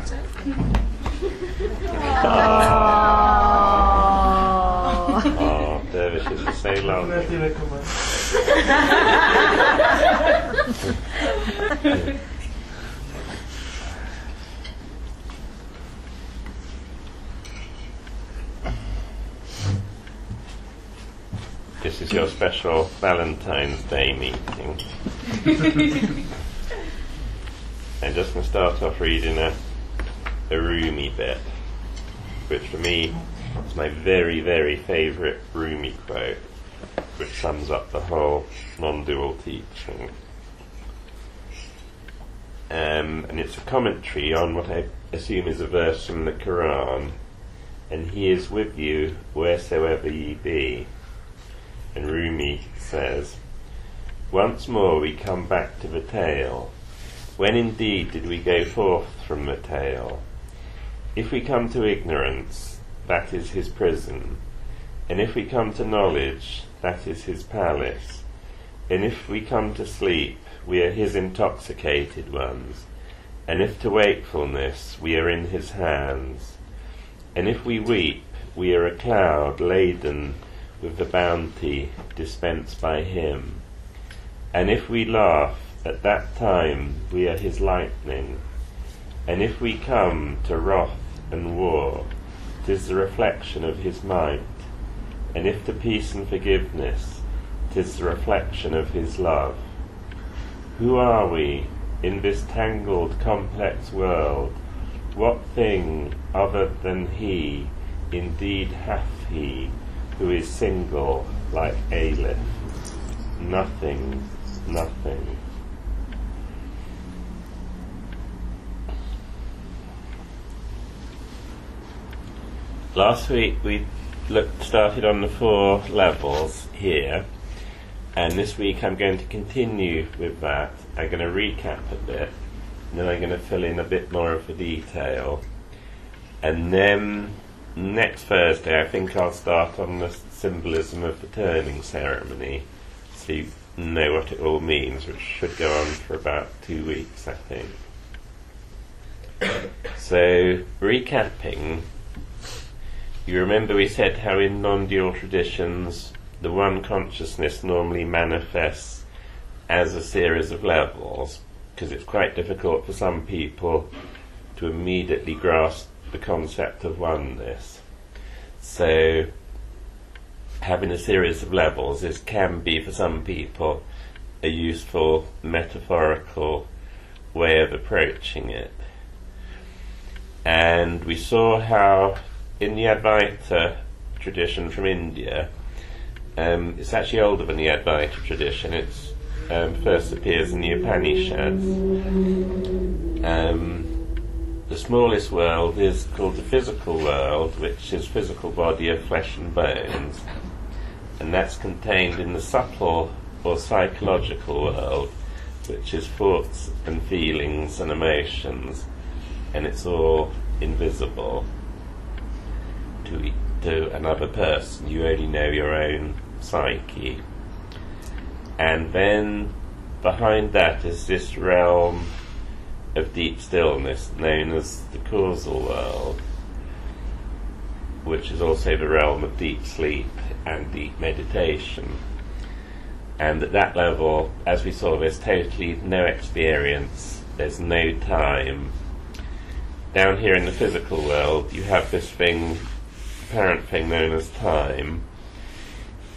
about it. Oh, Dervishes for so long. This is your special Valentine's Day meeting. I'm just going to start off reading a Rumi bit, which for me is my very, very favourite Rumi quote, which sums up the whole non-dual teaching. And it's a commentary on what I assume is a verse from the Quran. And he is with you wheresoever ye be. And Rumi says, once more we come back to the tale. When indeed did we go forth from the tale? If we come to ignorance, that is his prison. And if we come to knowledge, that is his palace. And if we come to sleep, we are his intoxicated ones. And if to wakefulness, we are in his hands. And if we weep, we are a cloud laden with the bounty dispensed by him. And if we laugh, at that time we are his lightning. And if we come to wrath and war, 'tis the reflection of his might. And if to peace and forgiveness, 'tis the reflection of his love. Who are we in this tangled complex world? What thing other than he indeed hath he, who is single like Aleph? Nothing, nothing. Last week we started on the 4 levels here, and this week I'm going to continue with that. I'm going to recap a bit, and then I'm going to fill in a bit more of the detail. And then next Thursday I think I'll start on the symbolism of the turning ceremony, so you know what it all means, which should go on for about 2 weeks, I think. So, recapping, you remember we said how in non-dual traditions the one consciousness normally manifests as a series of levels, because it's quite difficult for some people to immediately grasp the concept of oneness. So having a series of levels can be for some people a useful metaphorical way of approaching it. And we saw how in the Advaita tradition from India, it's actually older than the Advaita tradition. It's first appears in the Upanishads. The smallest world is called the physical world, which is physical body of flesh and bones, and that's contained in the subtle or psychological world, which is thoughts and feelings and emotions, and it's all invisible to another person. You only know your own psyche. And then behind that is this realm of deep stillness known as the causal world, which is also the realm of deep sleep and deep meditation. And at that level, as we saw, there's totally no experience, there's no time. Down here in the physical world, you have this thing, apparent thing known as time.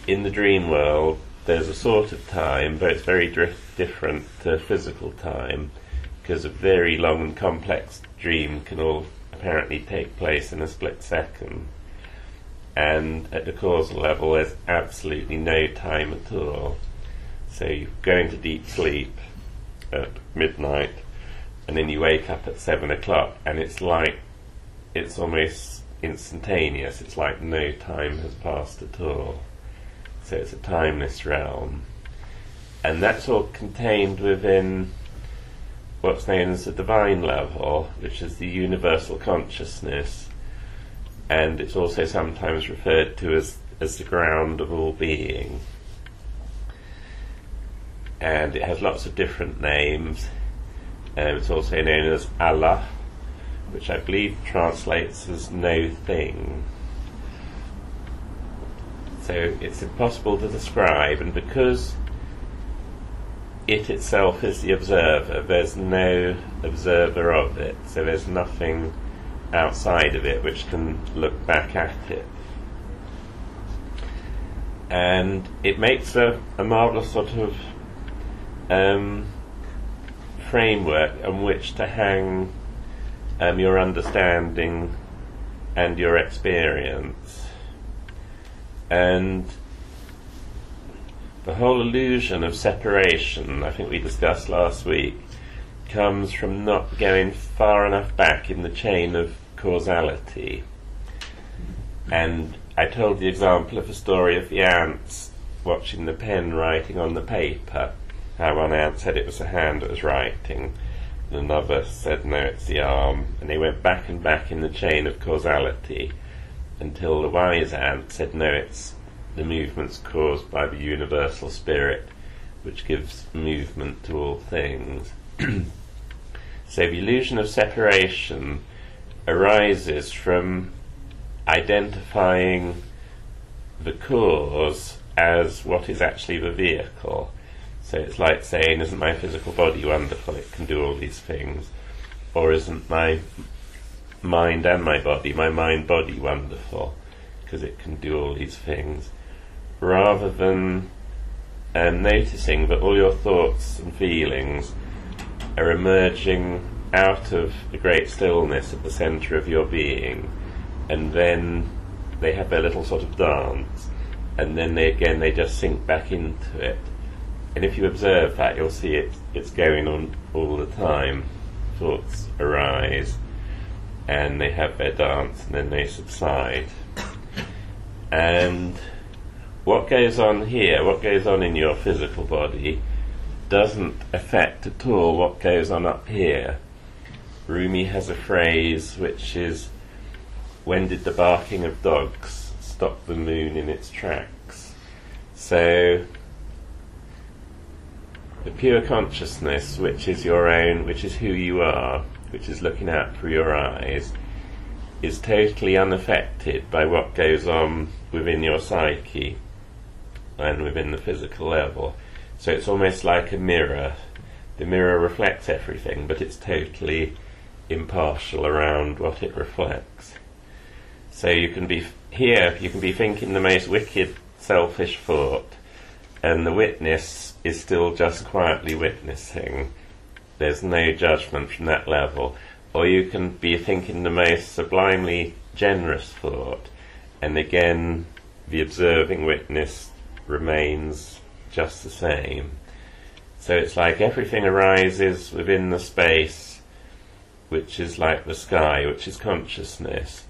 In the dream world, there's a sort of time, but it's very different to physical time, because a very long and complex dream can all apparently take place in a split second. And at the causal level, there's absolutely no time at all. So you go into deep sleep at midnight, and then you wake up at 7 o'clock, and it's almost instantaneous. It's like no time has passed at all. So it's a timeless realm. And that's all contained within what's known as the divine level, which is the universal consciousness. And it's also sometimes referred to as the ground of all being. And it has lots of different names. It's also known as Allah, which I believe translates as no thing. So it's impossible to describe, and because it itself is the observer, there's no observer of it, so there's nothing outside of it which can look back at it. And it makes a marvellous sort of framework on which to hang your understanding and your experience. And the whole illusion of separation, I think we discussed last week, comes from not going far enough back in the chain of causality. And I told the example of the story of the ants watching the pen writing on the paper, how one ant said it was the hand that was writing, and another said no, it's the arm, and they went back and back in the chain of causality until the wise ant said no, it's the movements caused by the universal spirit which gives movement to all things. So the illusion of separation arises from identifying the cause as what is actually the vehicle. So it's like saying, isn't my physical body wonderful, it can do all these things? Or isn't my mind and my mind-body wonderful, because it can do all these things? Rather than noticing that all your thoughts and feelings are emerging out of the great stillness at the centre of your being, and then they have their little sort of dance, and then they just sink back into it. And if you observe that, you'll see it's going on all the time. Thoughts arise, and they have their dance, and then they subside. And what goes on here, what goes on in your physical body, doesn't affect at all what goes on up here. Rumi has a phrase which is, when did the barking of dogs stop the moon in its tracks? So the pure consciousness, which is your own, which is who you are, which is looking out through your eyes, is totally unaffected by what goes on within your psyche and within the physical level. So it's almost like a mirror. The mirror reflects everything, but it's totally impartial around what it reflects. So you can be thinking the most wicked, selfish thought, and the witness is still just quietly witnessing. There's no judgment from that level. Or you can be thinking the most sublimely generous thought, and again the observing witness remains just the same. So it's like everything arises within the space which is like the sky, which is consciousness,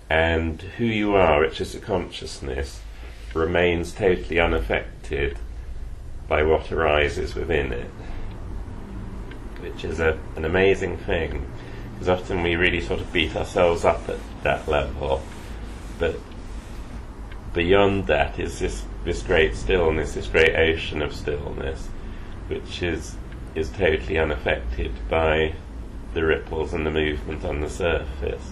and who you are, which is the consciousness, remains totally unaffected by what arises within it, which is an amazing thing, because often we really sort of beat ourselves up at that level, but beyond that is this great stillness, this great ocean of stillness, which is totally unaffected by the ripples and the movement on the surface.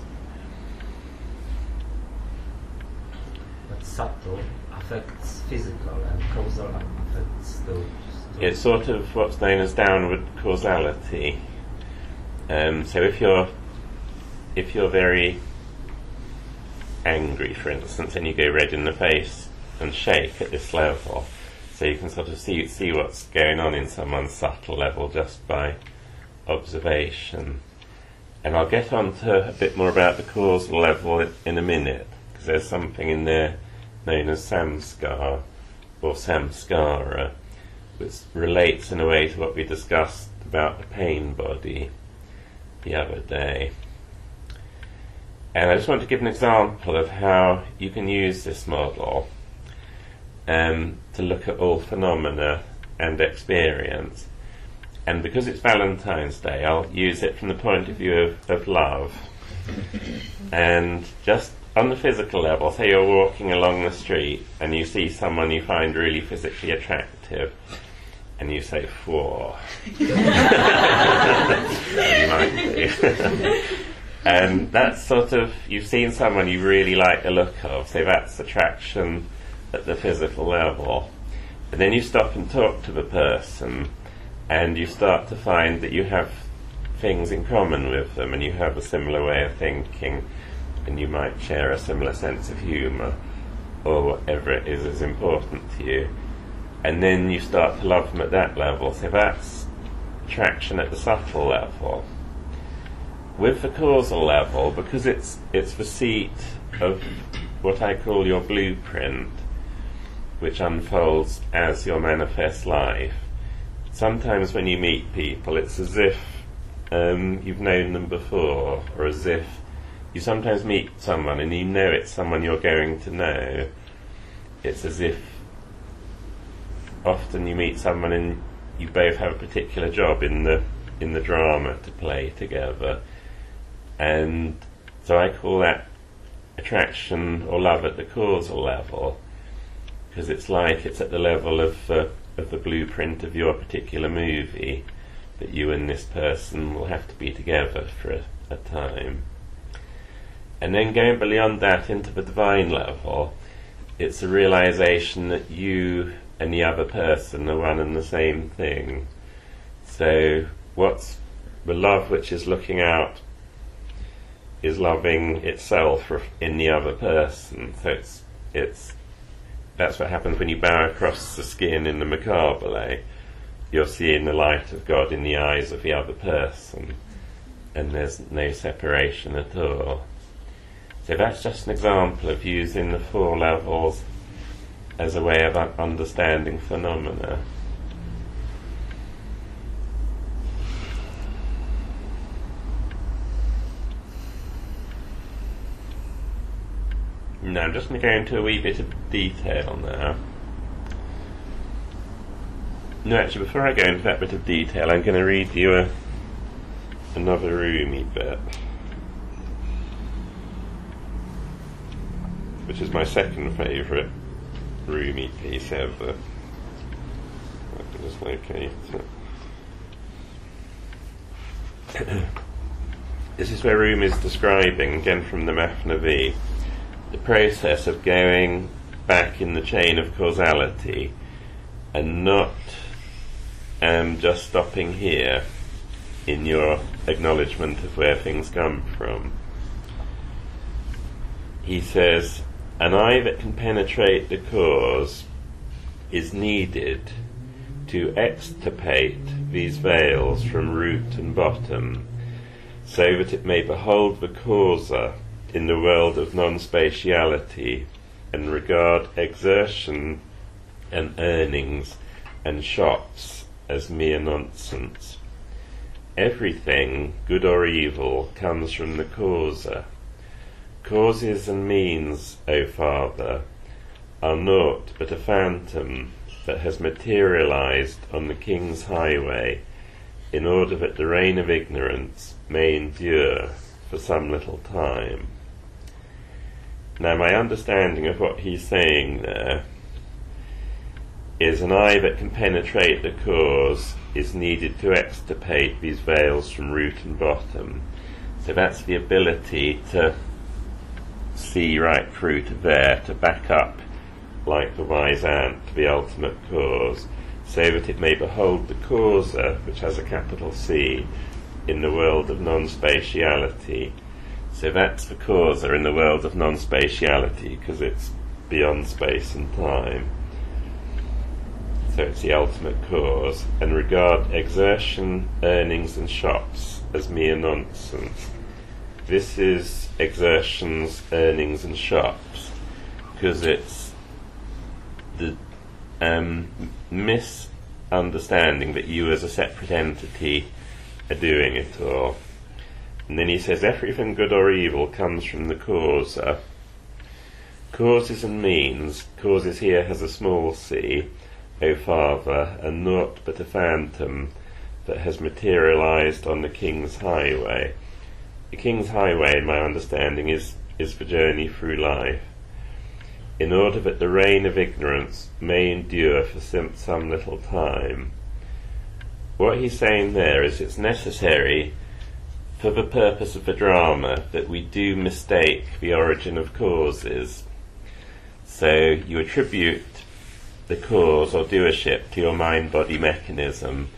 But subtle affects physical, and causal affects those. It's sort of what's known as downward causality. So if you're very angry, for instance, and you go red in the face and shake at this level, so you can sort of see what's going on in someone's subtle level just by observation. And I'll get on to a bit more about the causal level in a minute, because there's something in there known as samskar or samskara, which relates in a way to what we discussed about the pain body the other day. And I just want to give an example of how you can use this model to look at all phenomena and experience. And because it's Valentine's Day, I'll use it from the point of view of love. And just on the physical level, say you're walking along the street and you see someone you find really physically attractive, and you say, "Whoa." You might do. And that's sort of, you've seen someone you really like the look of, so that's attraction at the physical level. And then you stop and talk to the person, and you start to find that you have things in common with them, and you have a similar way of thinking, and you might share a similar sense of humour, or whatever it is important to you. And then you start to love them at that level, so that's attraction at the subtle level. With the causal level, because it's the seat of what I call your blueprint, which unfolds as your manifest life, sometimes when you meet people, it's as if you've known them before, or as if you sometimes meet someone and you know it's someone you're going to know. It's as if often you meet someone and you both have a particular job in the drama to play together. And so I call that attraction or love at the causal level, because it's like it's at the level of the blueprint of your particular movie, that you and this person will have to be together for a time. And then going beyond that into the divine level, it's a realization that you and the other person are one and the same thing. So what's the love which is looking out is loving itself in the other person. So it's that's what happens when you bow across the skin in the Macabre. You're seeing the light of God in the eyes of the other person, and there's no separation at all. So that's just an example of using the four levels as a way of understanding phenomena. Now I'm just going to go into a wee bit of detail now. No, actually, before I go into that bit of detail, I'm going to read you another Rumi bit, which is my second favourite Rumi piece ever. I can just locate it. This is where Rumi is describing, again from the Mathnavi, the process of going back in the chain of causality and not just stopping here in your acknowledgement of where things come from. He says, an eye that can penetrate the cause is needed to extirpate these veils from root and bottom, so that it may behold the causa in the world of non-spatiality and regard exertion and earnings and shops as mere nonsense. Everything, good or evil, comes from the causa. Causes and means, O Father, are naught but a phantom that has materialized on the King's highway in order that the reign of ignorance may endure for some little time. Now my understanding of what he's saying there is an eye that can penetrate the cause is needed to extirpate these veils from root and bottom. So that's the ability to see right through to there, to back up like the wise ant to the ultimate cause, so that it may behold the causa, which has a capital C, in the world of non-spatiality. So that's the causa in the world of non-spatiality, because it's beyond space and time. So it's the ultimate cause, and regard exertion, earnings and shops as mere nonsense. This is exertions, earnings and shops, because it's the misunderstanding that you as a separate entity are doing it all. And then he says everything good or evil comes from the causa. Causes and means, causes here has a small c, O Father, and naught but a phantom that has materialized on the King's highway. The King's highway, in my understanding, is the journey through life, in order that the reign of ignorance may endure for some little time. What he's saying there is it's necessary for the purpose of the drama, that we do mistake the origin of causes. So you attribute the cause or doership to your mind-body mechanism,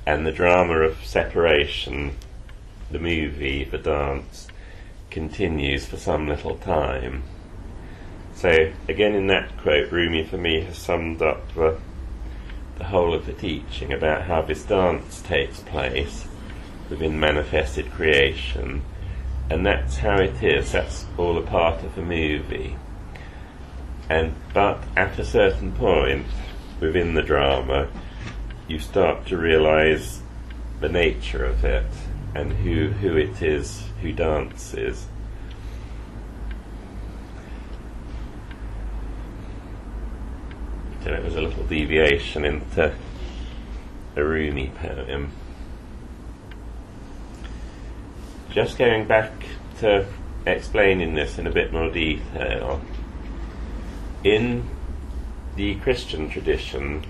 and the drama of separation, the movie, the dance, continues for some little time. So again, in that quote, Rumi for me has summed up the whole of the teaching about how this dance takes place within manifested creation, and that's how it is. That's all a part of the movie. But at a certain point within the drama, you start to realise the nature of it and who it is who dances. So it was a little deviation into a Rumi poem. Just going back to explaining this in a bit more detail, in the Christian tradition,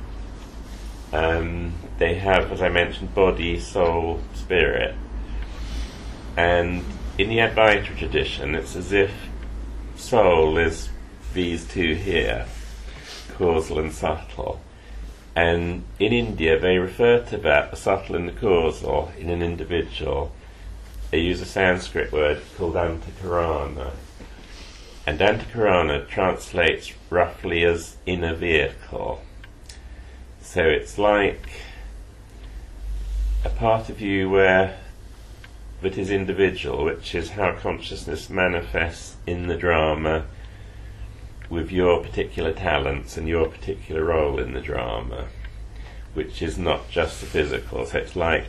they have, as I mentioned, body, soul, spirit. And in the Advaita tradition, it's as if soul is these two here, causal and subtle. And in India, they refer to that, the subtle and the causal, in an individual. They use a Sanskrit word called antakarana. And antakarana translates roughly as inner vehicle. So it's like a part of you that is individual, which is how consciousness manifests in the drama with your particular talents and your particular role in the drama, which is not just the physical. So it's like,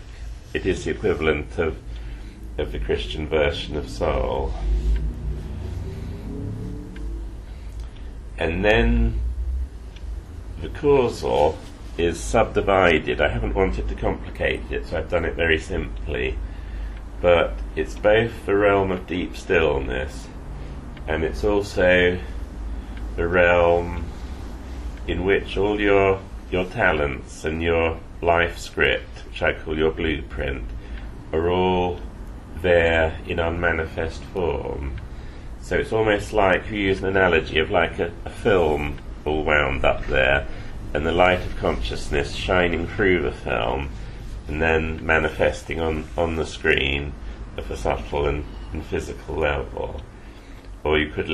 it is the equivalent of the Christian version of soul. And then the causal is subdivided. I haven't wanted to complicate it, so I've done it very simply. But it's both the realm of deep stillness, and it's also the realm in which all your talents and your life script, which I call your blueprint, are all there in unmanifest form. So it's almost like, we use an analogy of like a film all wound up there, and the light of consciousness shining through the film and then manifesting on the screen of a subtle and physical level. Or you could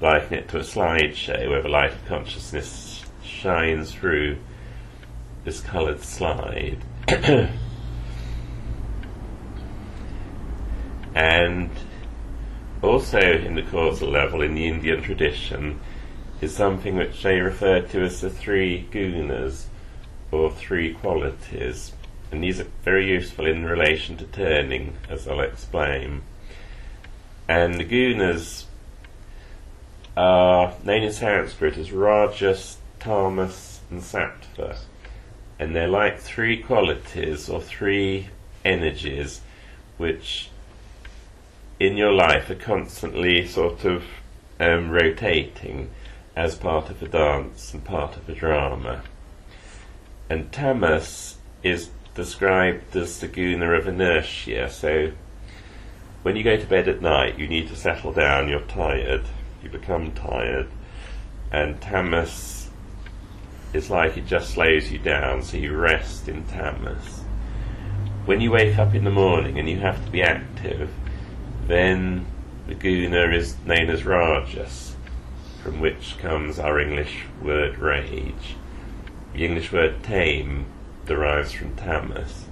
liken it to a slideshow where the light of consciousness shines through this coloured slide. And also in the causal level, in the Indian tradition, is something which they refer to as the three gunas, or three qualities. And these are very useful in relation to turning, as I'll explain. And the gunas are known in Sanskrit as Rajas, Tamas and Sattva. And they're like three qualities or three energies which in your life are constantly sort of rotating as part of the dance and part of the drama. And tamas is described as the guna of inertia. So when you go to bed at night, you need to settle down, you're tired, you become tired, and tamas is like it just slows you down, so you rest in tamas. When you wake up in the morning and you have to be active, then the guna is known as rajas, from which comes our English word rage. The English word tame derives from tamas.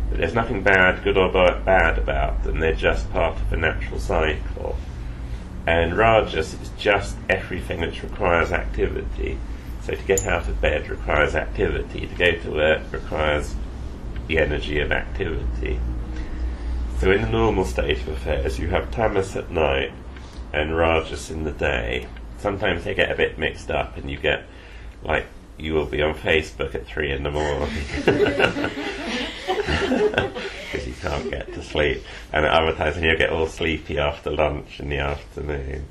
But there's nothing bad, good or bad about them, they're just part of a natural cycle. And rajas is just everything which requires activity. So to get out of bed requires activity, to go to work requires the energy of activity. So in the normal state of affairs, you have tamas at night and rajas in the day. Sometimes they get a bit mixed up and you get, like, you will be on Facebook at 3 in the morning because you can't get to sleep, and at other times you'll get all sleepy after lunch in the afternoon.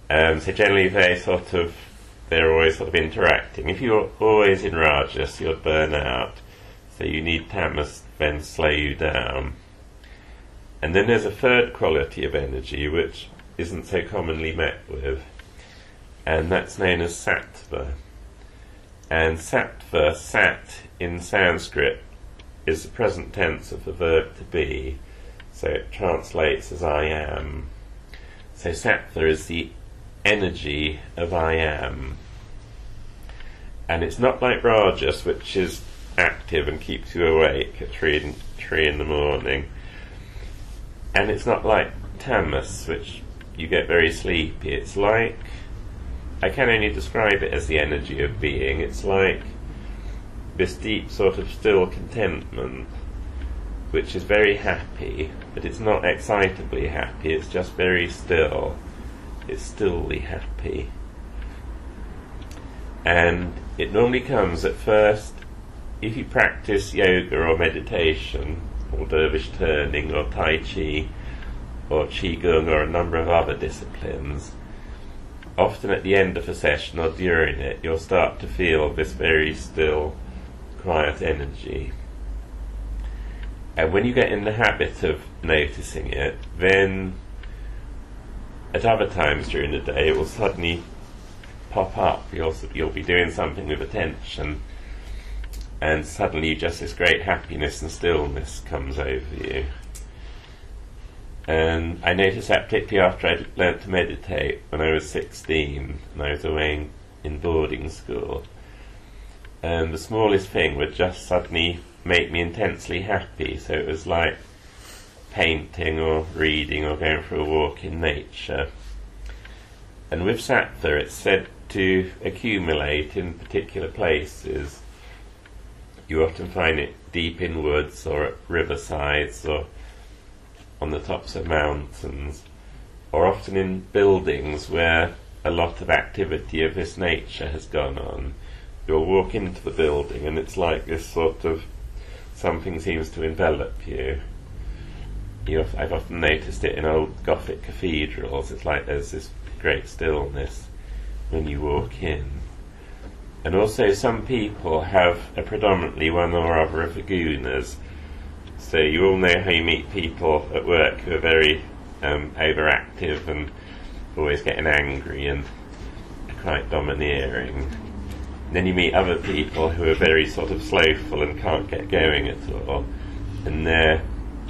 So generally they're always sort of interacting. If you're always in rajas, you'll burn out, so you need tamas to then slow you down. And then there's a third quality of energy which isn't so commonly met with, and that's known as sattva. And sattva, sat in Sanskrit, is the present tense of the verb to be, so it translates as I am. So sattva is the energy of I am. And it's not like rajas, which is active and keeps you awake at 3 in the morning. And it's not like tamas, which you get very sleepy. It's like, I can only describe it as the energy of being. It's like this deep sort of still contentment, which is very happy, but it's not excitably happy, it's just very still. It's stilly happy. And it normally comes at first, if you practice yoga or meditation, or dervish turning, or tai chi, or qigong, or a number of other disciplines, often at the end of a session or during it, you'll start to feel this very still, quiet energy. And when you get in the habit of noticing it, then at other times during the day it will suddenly pop up. You'll be doing something with attention, and suddenly just this great happiness and stillness comes over you. And I noticed that particularly after I learnt to meditate when I was 16 and I was away in boarding school. And the smallest thing would just suddenly make me intensely happy. So it was like painting or reading or going for a walk in nature. And with sattva, it's said to accumulate in particular places. You often find it deep in woods or at riversides or on the tops of mountains, or often in buildings where a lot of activity of this nature has gone on. You'll walk into the building and it's like this sort of something seems to envelop you. I've often noticed it in old Gothic cathedrals. It's like there's this great stillness when you walk in. And also some people have a predominantly one or other of the gunas. So you all know how you meet people at work who are very overactive and always getting angry and quite domineering. And then you meet other people who are very sort of slowful and can't get going at all, and they're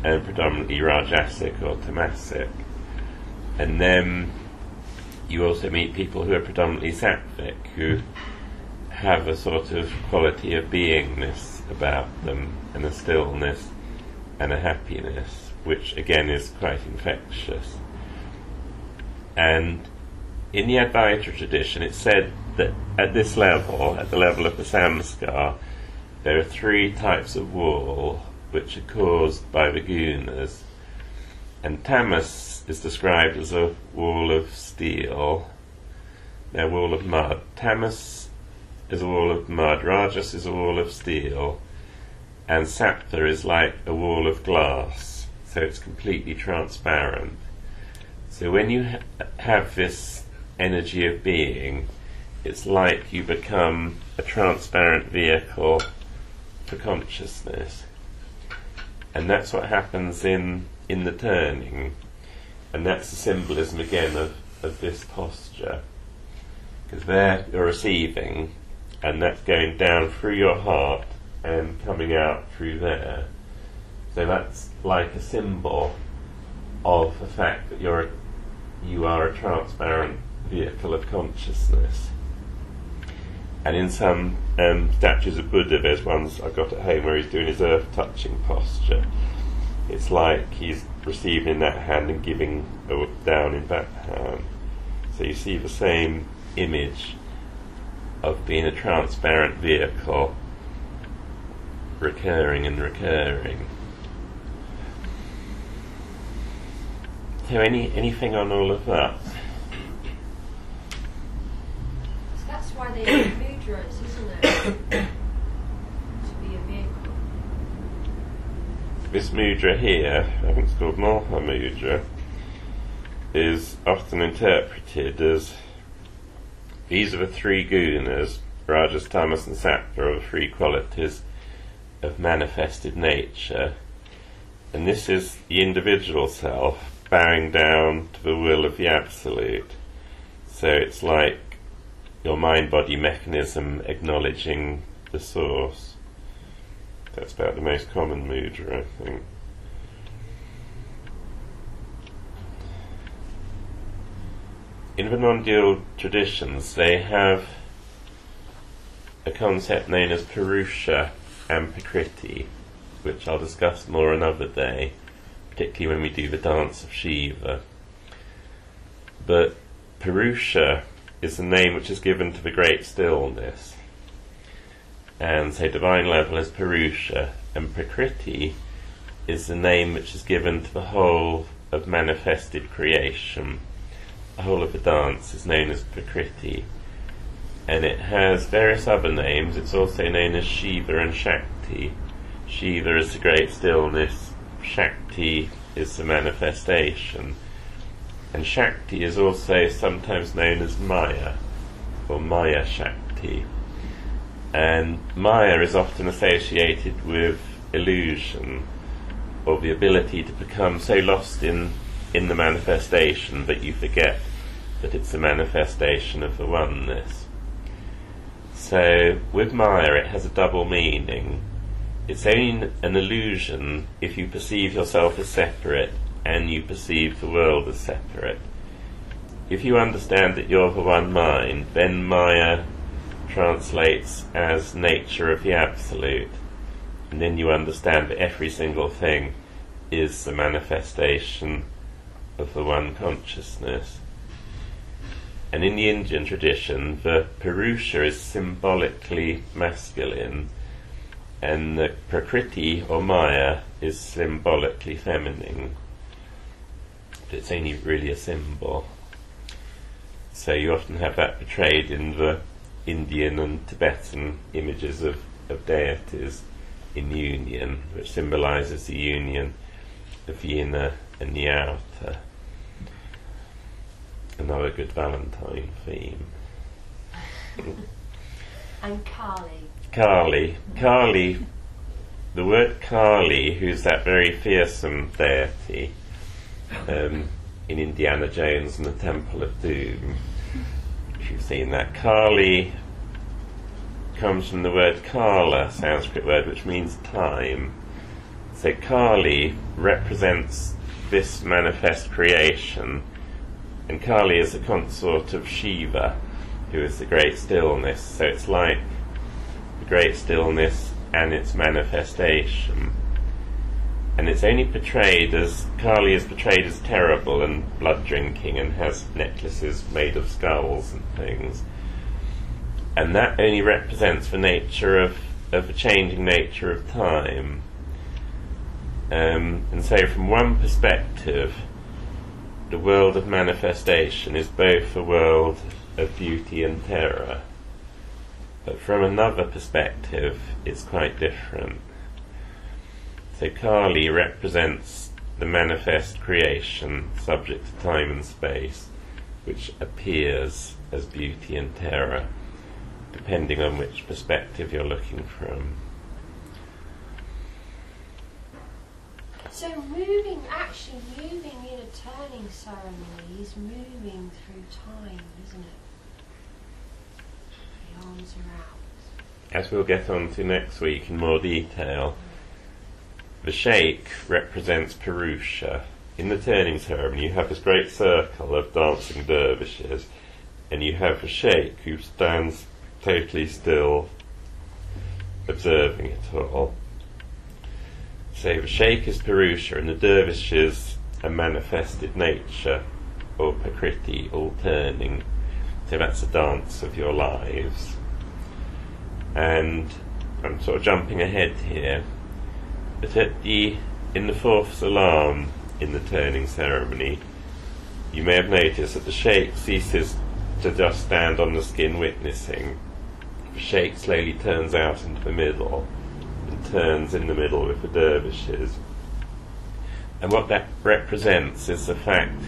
predominantly rajasic or tamasic. And then you also meet people who are predominantly sattvic, who have a sort of quality of beingness about them, and a stillness and a happiness, which again is quite infectious. And in the Advaita tradition it's said that at this level, at the level of the samskar, there are 3 types of wool which are caused by the gunas. And tamas is described as a wall of steel, a wall of mud. Tamas is a wall of mud, rajas is a wall of steel, and sattva is like a wall of glass, so it's completely transparent. So when you have this energy of being, it's like you become a transparent vehicle for consciousness. And that's what happens in the turning. And that's the symbolism again of this posture. Because there you're receiving, and that's going down through your heart and coming out through there. So that's like a symbol of the fact that you are a transparent vehicle of consciousness. And in some statues of Buddha, there's ones I got at home where he's doing his earth touching posture. It's like he's receiving in that hand and giving down in that hand. So you see the same image of being a transparent vehicle, recurring and recurring. So anything on all of that? So that's why they use mudras, isn't it? To be a vehicle. This mudra here, I think it's called Moha Mudra, is often interpreted as these are the 3 gunas, rajas, tamas and sattva, are the 3 qualities of manifested nature, And this is the individual self bowing down to the will of the Absolute. So it's like your mind-body mechanism acknowledging the source. That's about the most common mudra, I think. In the non-dual traditions, they have a concept known as Purusha and Prakriti, which I'll discuss more another day, particularly when we do the dance of Shiva. But Purusha is the name which is given to the great stillness. And so divine level is Purusha, and Prakriti is the name which is given to the whole of manifested creation. The whole of the dance is known as Prakriti. And it has various other names. It's also known as Shiva and Shakti. Shiva is the great stillness, Shakti is the manifestation. And Shakti is also sometimes known as Maya, or Maya Shakti. And Maya is often associated with illusion, or the ability to become so lost in the manifestation that you forget that it's a manifestation of the oneness. So with Maya it has a double meaning. It's only an illusion if you perceive yourself as separate and you perceive the world as separate. If you understand that you're the one mind, then Maya translates as nature of the Absolute, and then you understand that every single thing is the manifestation of the one consciousness. And in the Indian tradition, the Purusha is symbolically masculine, and the Prakriti or Maya is symbolically feminine. But it's only really a symbol. So you often have that portrayed in the Indian and Tibetan images of deities in union, which symbolises the union of the inner and the outer. Another good Valentine theme. And Kali. Kali, the word Kali, who's that very fearsome deity in Indiana Jones and the Temple of Doom. If you've seen that, Kali comes from the word Kala, Sanskrit word, which means time. So Kali represents this manifest creation, and Kali is a consort of Shiva, who is the great stillness. So it's like the great stillness and its manifestation. And it's only portrayed as, Kali is portrayed as terrible and blood drinking and has necklaces made of skulls and things. And that only represents the nature of the changing nature of time. And so from one perspective, the world of manifestation is both a world of beauty and terror. But from another perspective, it's quite different. So Kali represents the manifest creation, subject to time and space, which appears as beauty and terror, depending on which perspective you're looking from. So moving in a turning ceremony is moving through time, isn't it? The arms are out. As we'll get on to next week in more detail, the sheikh represents Purusha. In the turning ceremony you have this great circle of dancing dervishes, and you have the sheikh who stands totally still, observing it all. So the sheikh is Purusha, and the dervishes are manifested nature, or Prakriti, all turning. So that's a dance of your lives. And I'm sort of jumping ahead here, but in the fourth salam in the turning ceremony, you may have noticed that the sheikh ceases to just stand on the skin witnessing. The sheikh slowly turns out into the middle and turns in the middle with the dervishes. And what that represents is the fact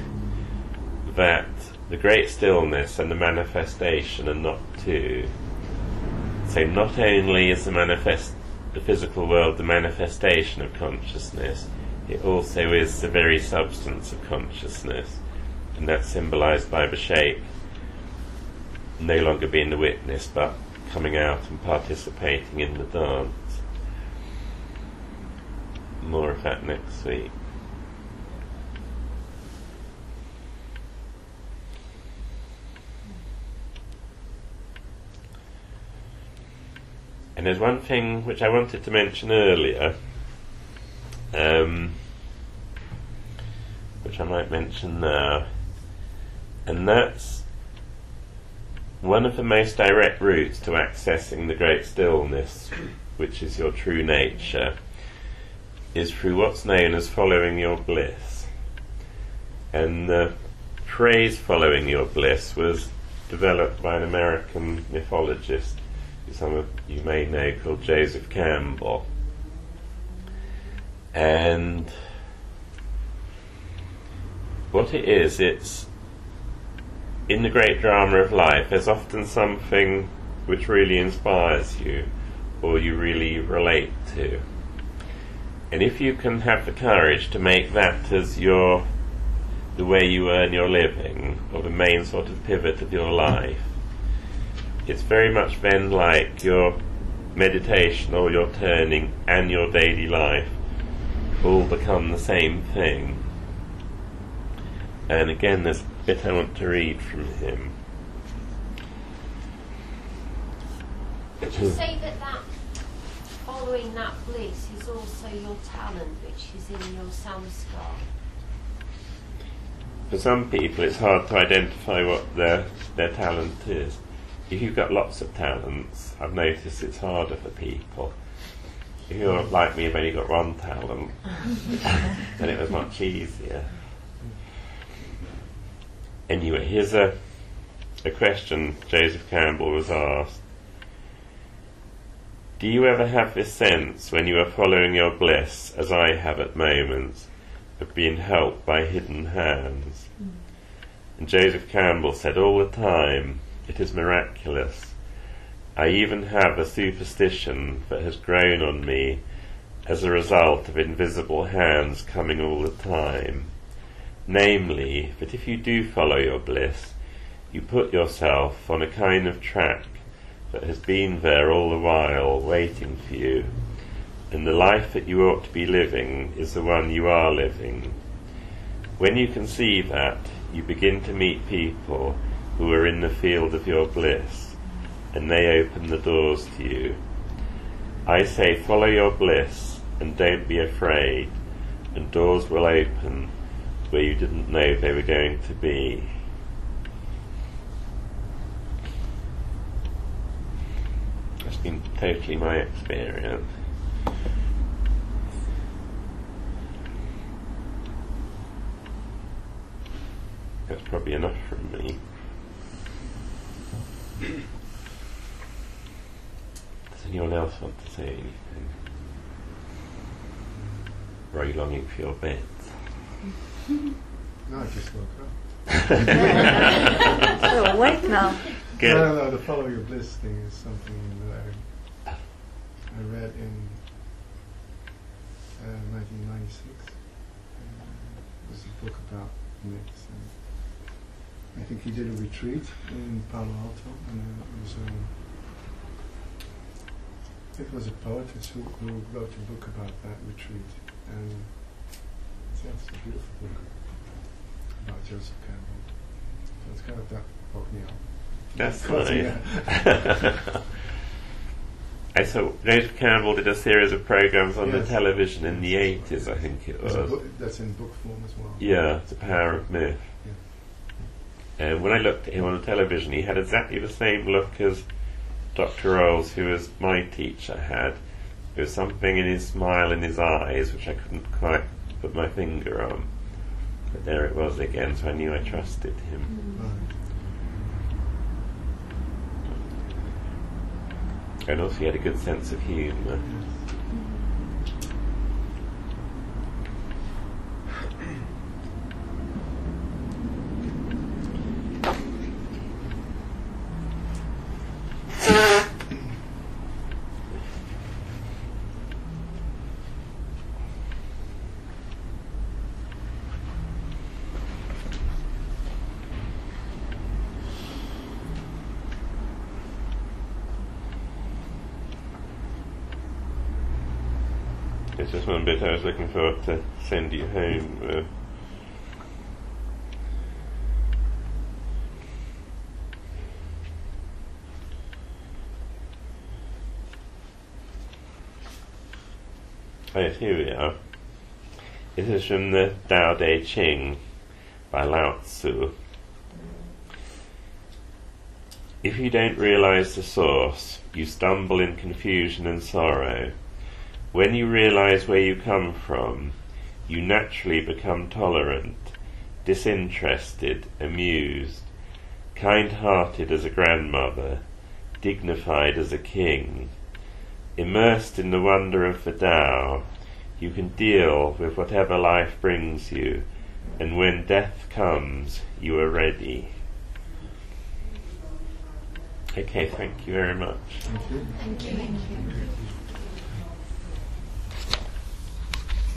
that the great stillness and the manifestation are not two. So not only is the physical world the manifestation of consciousness, it also is the very substance of consciousness, and that's symbolised by the shape no longer being the witness but coming out and participating in the dance. More of that next week. And there's one thing which I wanted to mention earlier, which I might mention now, and that's one of the most direct routes to accessing the great stillness, which is your true nature, is through what's known as following your bliss. And the phrase following your bliss was developed by an American mythologist who some of you may know, called Joseph Campbell. And what it is, it's in the great drama of life, there's often something which really inspires you or you really relate to. And if you can have the courage to make that as the way you earn your living, or the main sort of pivot of your life, it's very much then like your meditation or your turning and your daily life all become the same thing. And again, there's a bit I want to read from him. Would you say that following that bliss is also your talent, which is in your samskar? For some people it's hard to identify what their talent is. If you've got lots of talents, I've noticed it's harder for people. If you're like me, you've only got one talent, then it was much easier. Anyway, here's a question Joseph Campbell was asked. Do you ever have this sense when you are following your bliss, as I have at moments, of being helped by hidden hands? And Joseph Campbell said, all the time. It is miraculous. I even have a superstition that has grown on me as a result of invisible hands coming all the time. Namely, that if you do follow your bliss, you put yourself on a kind of track that has been there all the while, waiting for you, and the life that you ought to be living is the one you are living. When you can see that, you begin to meet people who are in the field of your bliss, and they open the doors to you. I say, follow your bliss and don't be afraid, and doors will open where you didn't know they were going to be. That's been totally my experience. That's probably enough from me. Does anyone else want to say anything? Or are you longing for your beds? No, I just woke up. You're awake now. Good. No, the follow your bliss thing is something that I read in 1996. It was a book about myths. I think he did a retreat in Palo Alto, and it was a poetess who wrote a book about that retreat, and it's a beautiful book about Joseph Campbell. So it's kind of that woke me up. That's nice. I saw Joseph Campbell did a series of programs on the Yes. television in the 80s, I think it was. That's in book form as well. Yeah, The Power of Myth. Yeah. And when I looked at him on the television, he had exactly the same look as Dr. Rolls, who was my teacher, had. There was something in his smile and his eyes which I couldn't quite put my finger on. But there it was again, so I knew I trusted him. And also he had a good sense of humour. It's just one bit I was looking forward to send you home with. Oh yes, here we are. This is from the Tao Te Ching by Lao Tzu. If you don't realize the source, you stumble in confusion and sorrow. When you realize where you come from, you naturally become tolerant, disinterested, amused, kind-hearted as a grandmother, dignified as a king. Immersed in the wonder of the Tao, you can deal with whatever life brings you, and when death comes, you are ready. Okay, thank you very much. Thank you. Thank you.